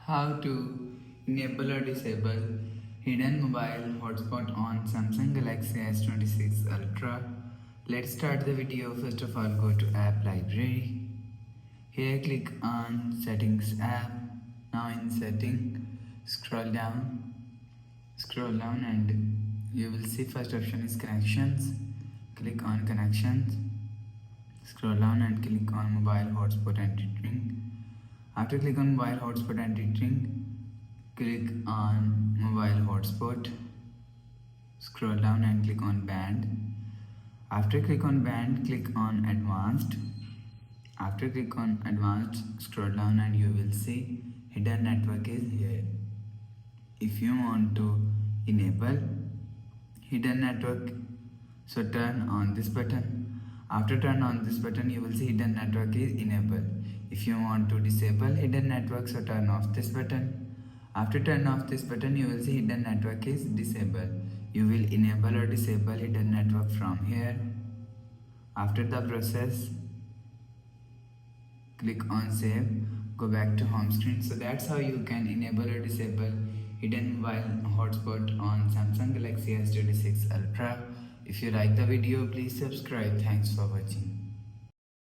How to enable or disable hidden mobile hotspot on Samsung Galaxy S26 Ultra. Let's start the video. First of all, go to app library. Here click on settings app. Now in setting, scroll down and you will see first option is connections. Click on connections. Scroll down and click on mobile hotspot and retring. After click on mobile hotspot and retring, click on mobile hotspot. Scroll down and click on band. After click on band, click on advanced. After click on advanced, scroll down and you will see hidden network is here. If you want to enable hidden network, so turn on this button. After turn on this button, you will see hidden network is enabled. If you want to disable hidden network, so turn off this button. After turn off this button, you will see hidden network is disabled. You will enable or disable hidden network from here. After the process, click on save, go back to home screen. So that's how you can enable or disable hidden mobile hotspot on Samsung Galaxy S26 Ultra. If you like the video, please subscribe. Thanks for watching.